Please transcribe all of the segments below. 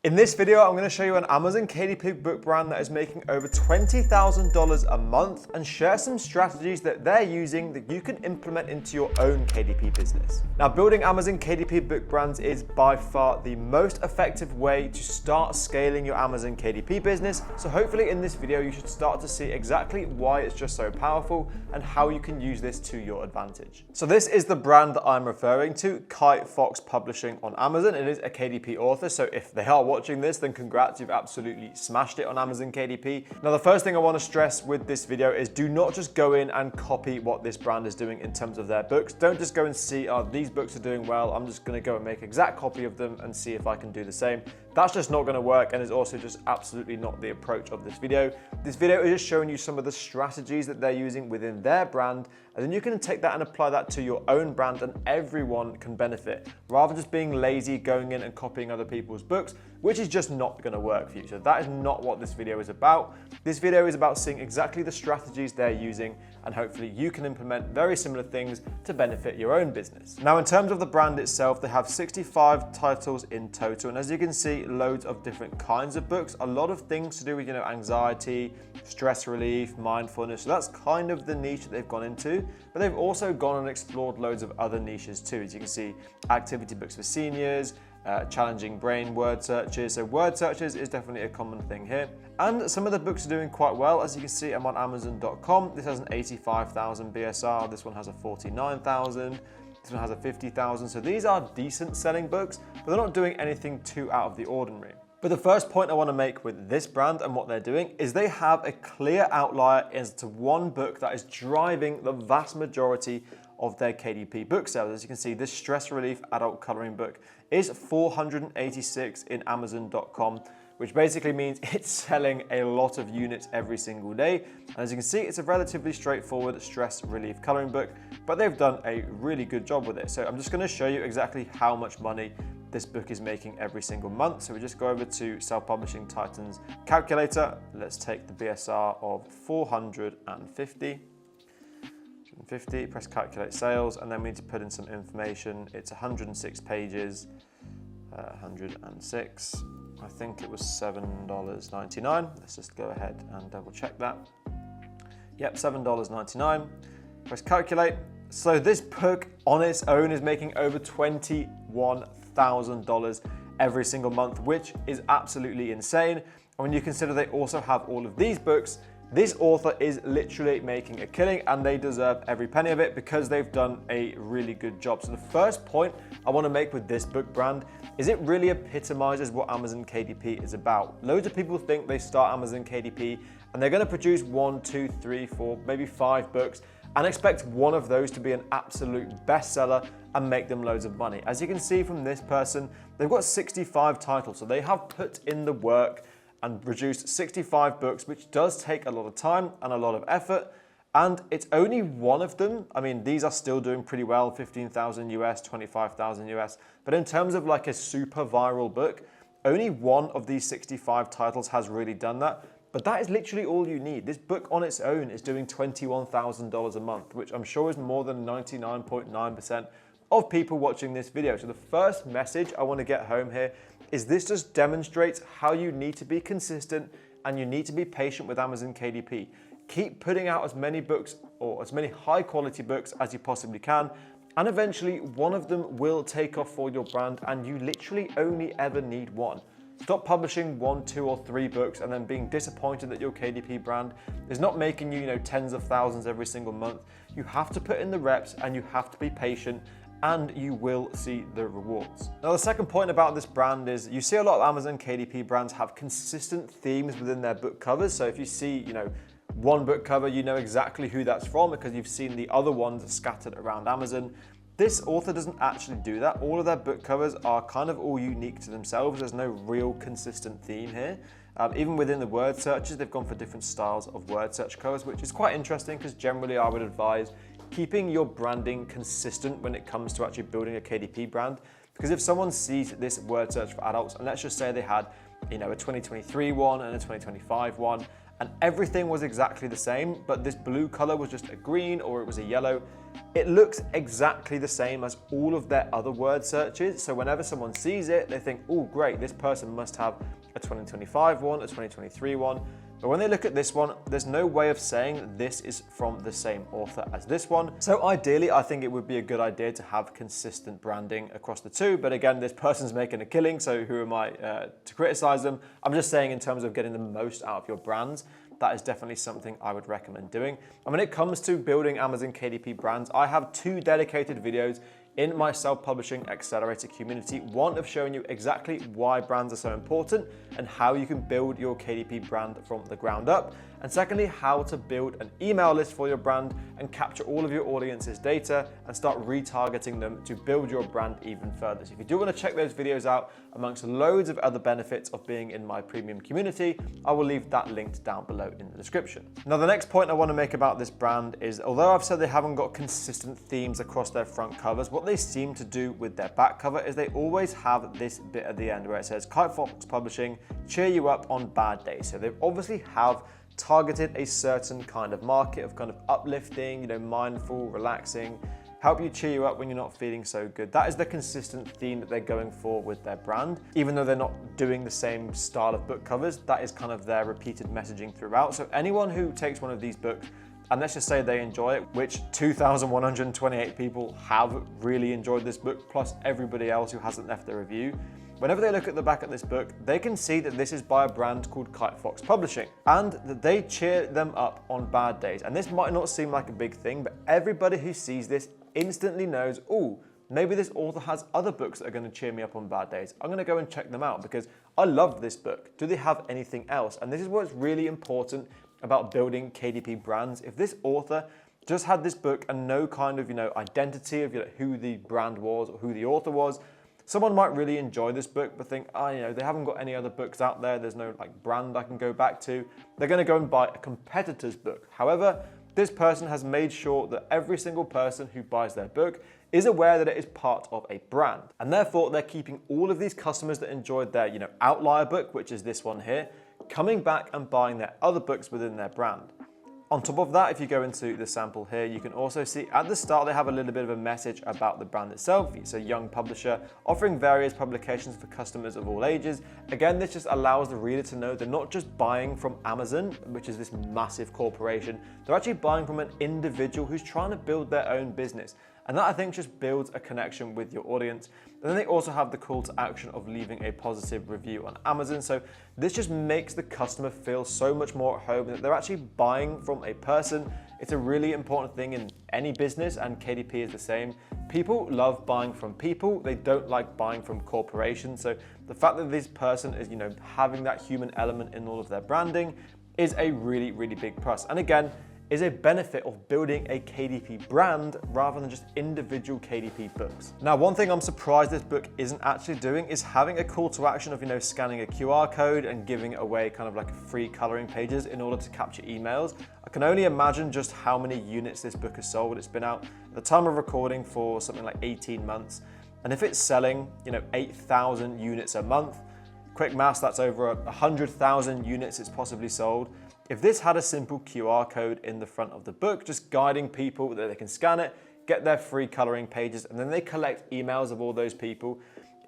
In this video, I'm going to show you an Amazon KDP book brand that is making over $20,000 a month and share some strategies that they're using that you can implement into your own KDP business. Now, building Amazon KDP book brands is by far the most effective way to start scaling your Amazon KDP business. So hopefully in this video, you should start to see exactly why it's just so powerful and how you can use this to your advantage. So this is the brand that I'm referring to, Kai Fox Publishing on Amazon. It is a KDP author, so if they are watching this, then congrats, you've absolutely smashed it on Amazon KDP. Now, the first thing I want to stress with this video is do not just go in and copy what this brand is doing in terms of their books. Don't just go and see, oh, these books are doing well, I'm just going to go and make an exact copy of them and see if I can do the same. That's just not going to work, and is also just absolutely not the approach of this video. This video is just showing you some of the strategies that they're using within their brand, and then you can take that and apply that to your own brand, and everyone can benefit, rather than just being lazy, going in and copying other people's books, which is just not going to work for you. So that is not what this video is about. This video is about seeing exactly the strategies they're using, and hopefully you can implement very similar things to benefit your own business. Now, in terms of the brand itself, they have 65 titles in total, and as you can see, loads of different kinds of books, a lot of things to do with, anxiety, stress relief, mindfulness. So that's kind of the niche that they've gone into, but they've also gone and explored loads of other niches too. As you can see, activity books for seniors, challenging brain word searches. So word searches is definitely a common thing here. And some of the books are doing quite well. As you can see, I'm on Amazon.com. This has an 85,000 BSR. This one has a 49,000. This one has a 50,000. So these are decent selling books, but they're not doing anything too out of the ordinary. But the first point I want to make with this brand and what they're doing is they have a clear outlier as to one book that is driving the vast majority of their KDP book sales. As you can see, this stress relief adult coloring book is 486 in Amazon.com, which basically means it's selling a lot of units every single day. And as you can see, it's a relatively straightforward stress relief coloring book, but they've done a really good job with it. So I'm just going to show you exactly how much money this book is making every single month. So we just go over to Self-Publishing Titan's calculator. Let's take the BSR of 450. Press calculate sales, and then we need to put in some information. It's 106 pages, 106. I think it was $7.99. Let's just go ahead and double check that. Yep, $7.99. Press calculate. So this book on its own is making over $21,000 every single month, which is absolutely insane. And when you consider they also have all of these books, this author is literally making a killing, and they deserve every penny of it because they've done a really good job. So the first point I want to make with this book brand is it really epitomizes what Amazon KDP is about. Loads of people think they start Amazon KDP and they're going to produce 1, 2, 3, 4, maybe 5 books and expect one of those to be an absolute bestseller and make them loads of money. As you can see from this person, they've got 65 titles, so they have put in the work and produced 65 books, which does take a lot of time and a lot of effort. And it's only one of them. I mean, these are still doing pretty well, 15,000 US, 25,000 US. But in terms of like a super viral book, only one of these 65 titles has really done that. But that is literally all you need. This book on its own is doing $21,000 a month, which I'm sure is more than 99.9% of people watching this video. So the first message I want to get home here is this just demonstrates how you need to be consistent and you need to be patient with Amazon KDP. Keep putting out as many books or as many high quality books as you possibly can, and eventually one of them will take off for your brand, and you literally only ever need one. Stop publishing 1, 2, or 3 books and then being disappointed that your KDP brand is not making you, tens of thousands every single month. You have to put in the reps and you have to be patient, and you will see the rewards. Now, the second point about this brand is you see a lot of Amazon KDP brands have consistent themes within their book covers. So if you see, one book cover, you know exactly who that's from because you've seen the other ones scattered around Amazon. This author doesn't actually do that. All of their book covers are kind of all unique to themselves. There's no real consistent theme here. Even within the word searches, they've gone for different styles of word search covers, which is quite interesting because generally I would advise keeping your branding consistent when it comes to actually building a KDP brand. Because if someone sees this word search for adults, and let's just say they had, a 2023 one and a 2025 one, and everything was exactly the same, but this blue color was just a green or it was a yellow, it looks exactly the same as all of their other word searches. So whenever someone sees it, they think, oh great, this person must have a 2025 one, a 2023 one. But when they look at this one, there's no way of saying this is from the same author as this one. So ideally, I think it would be a good idea to have consistent branding across the two. But again, this person's making a killing, so who am I to criticize them? I'm just saying in terms of getting the most out of your brands, that is definitely something I would recommend doing. And when it comes to building Amazon KDP brands, I have 2 dedicated videos in my self-publishing accelerator community. One of showing you exactly why brands are so important and how you can build your KDP brand from the ground up. And secondly, how to build an email list for your brand and capture all of your audience's data and start retargeting them to build your brand even further. So if you do want to check those videos out, amongst loads of other benefits of being in my premium community, I will leave that linked down below in the description. Now, the next point I want to make about this brand is, although I've said they haven't got consistent themes across their front covers, what they seem to do with their back cover is they always have this bit at the end where it says Kite Fox Publishing, cheer you up on bad days. So they obviously have targeted a certain kind of market of kind of uplifting, mindful, relaxing, help you cheer you up when you're not feeling so good. That is the consistent theme that they're going for with their brand. Even though they're not doing the same style of book covers, that is kind of their repeated messaging throughout. So anyone who takes one of these books, and let's just say they enjoy it, which 2,128 people have really enjoyed this book, plus everybody else who hasn't left a review. Whenever they look at the back of this book, they can see that this is by a brand called Kite Fox Publishing, and that they cheer them up on bad days. And this might not seem like a big thing, but everybody who sees this instantly knows, oh, maybe this author has other books that are going to cheer me up on bad days. I'm going to go and check them out because I love this book. Do they have anything else? And this is what's really important about building KDP brands. If this author just had this book and no kind of, identity of who the brand was or who the author was, someone might really enjoy this book but think, they haven't got any other books out there. There's no brand I can go back to. They're going to go and buy a competitor's book. However, this person has made sure that every single person who buys their book is aware that it is part of a brand. And therefore, they're keeping all of these customers that enjoyed their, Outlier book, which is this one here, coming back and buying their other books within their brand. On top of that, if you go into the sample here, you can also see at the start they have a little bit of a message about the brand itself. It's a young publisher offering various publications for customers of all ages. Again, this just allows the reader to know they're not just buying from Amazon, which is this massive corporation. They're actually buying from an individual who's trying to build their own business. And that, I think, just builds a connection with your audience. And then they also have the call to action of leaving a positive review on Amazon. So this just makes the customer feel so much more at home that they're actually buying from a person. It's a really important thing in any business, and KDP is the same. People love buying from people. They don't like buying from corporations. So the fact that this person is, having that human element in all of their branding is a really, really big plus. And again, is a benefit of building a KDP brand rather than just individual KDP books. Now, one thing I'm surprised this book isn't actually doing is having a call to action of, scanning a QR code and giving away kind of like free coloring pages in order to capture emails. I can only imagine just how many units this book has sold. It's been out at the time of recording for something like 18 months. And if it's selling, 8,000 units a month, quick maths, that's over 100,000 units it's possibly sold. If this had a simple QR code in the front of the book, just guiding people that they can scan it, get their free coloring pages, and then they collect emails of all those people.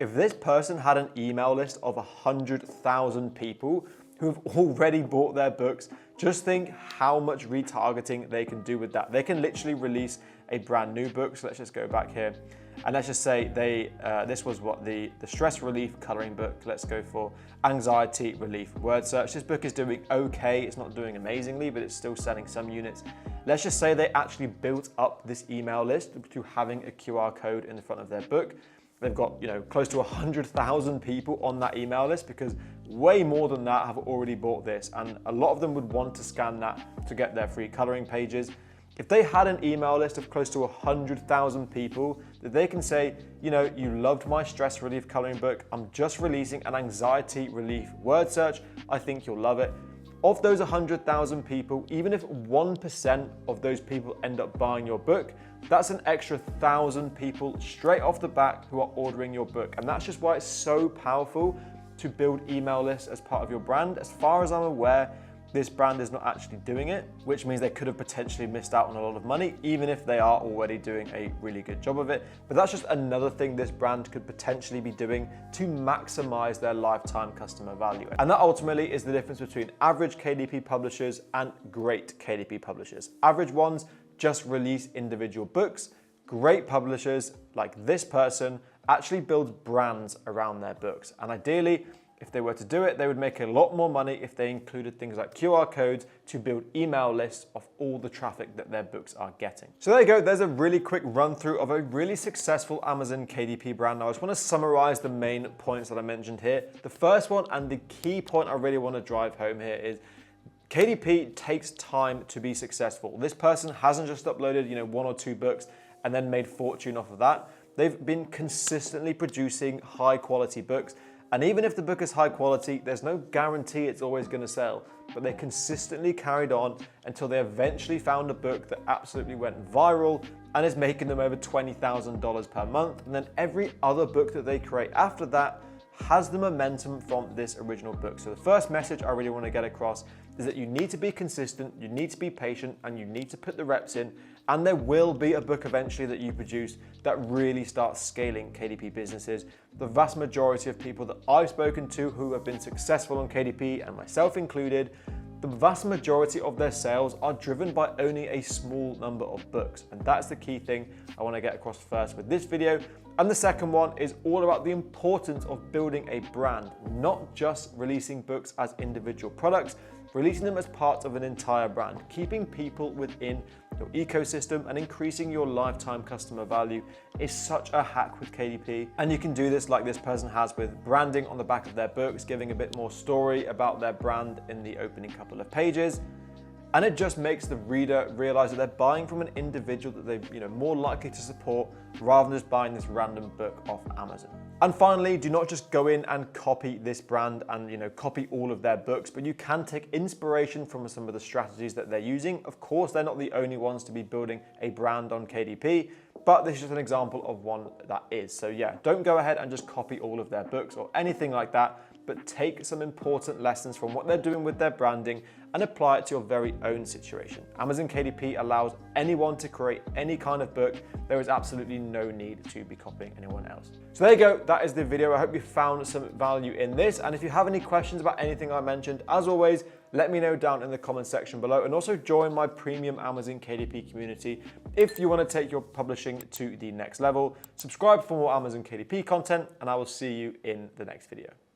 If this person had an email list of 100,000 people who have already bought their books, just think how much retargeting they can do with that. They can literally release a brand new book. So let's just go back here. And let's just say this was what the stress relief coloring book. Let's go for anxiety relief word search. This book is doing okay. It's not doing amazingly, but it's still selling some units. Let's just say they actually built up this email list to having a QR code in the front of their book. They've got close to 100,000 people on that email list because way more than that have already bought this. And a lot of them would want to scan that to get their free coloring pages. If they had an email list of close to 100,000 people that they can say, you loved my stress relief coloring book, I'm just releasing an anxiety relief word search, I think you'll love it. Of those 100,000 people, even if 1% of those people end up buying your book, that's an extra 1,000 people straight off the bat who are ordering your book. And that's just why it's so powerful to build email lists as part of your brand. As far as I'm aware, this brand is not actually doing it, which means they could have potentially missed out on a lot of money, even if they are already doing a really good job of it. But that's just another thing this brand could potentially be doing to maximize their lifetime customer value. And that ultimately is the difference between average KDP publishers and great KDP publishers. Average ones just release individual books. Great publishers, like this person, actually build brands around their books. And ideally, if they were to do it, they would make a lot more money if they included things like QR codes to build email lists of all the traffic that their books are getting. So there you go, there's a really quick run through of a really successful Amazon KDP brand. Now I just want to summarize the main points that I mentioned here. The first one and the key point I really want to drive home here is KDP takes time to be successful. This person hasn't just uploaded, 1 or 2 books and then made fortune off of that. They've been consistently producing high quality books. And even if the book is high quality, there's no guarantee it's always going to sell. But they consistently carried on until they eventually found a book that absolutely went viral and is making them over $20,000 per month. And then every other book that they create after that has the momentum from this original book. So the first message I really want to get across is that you need to be consistent, you need to be patient, and you need to put the reps in. And there will be a book eventually that you produce that really starts scaling KDP businesses. The vast majority of people that I've spoken to who have been successful on KDP, and myself included, the vast majority of their sales are driven by owning a small number of books. And that's the key thing I want to get across first with this video. And the second one is all about the importance of building a brand, not just releasing books as individual products, releasing them as part of an entire brand, keeping people within your ecosystem and increasing your lifetime customer value is such a hack with KDP. And you can do this like this person has with branding on the back of their books, giving a bit more story about their brand in the opening couple of pages. And it just makes the reader realize that they're buying from an individual that they're more likely to support rather than just buying this random book off Amazon. And finally, do not just go in and copy this brand and copy all of their books, but you can take inspiration from some of the strategies that they're using. Of course, they're not the only ones to be building a brand on KDP, but this is just an example of one that is. So yeah, don't go ahead and just copy all of their books or anything like that, but take some important lessons from what they're doing with their branding and apply it to your very own situation. Amazon KDP allows anyone to create any kind of book. There is absolutely no need to be copying anyone else. So there you go, that is the video. I hope you found some value in this. And if you have any questions about anything I mentioned, as always, let me know down in the comment section below, and also join my premium Amazon KDP community if you want to take your publishing to the next level. Subscribe for more Amazon KDP content, and I will see you in the next video.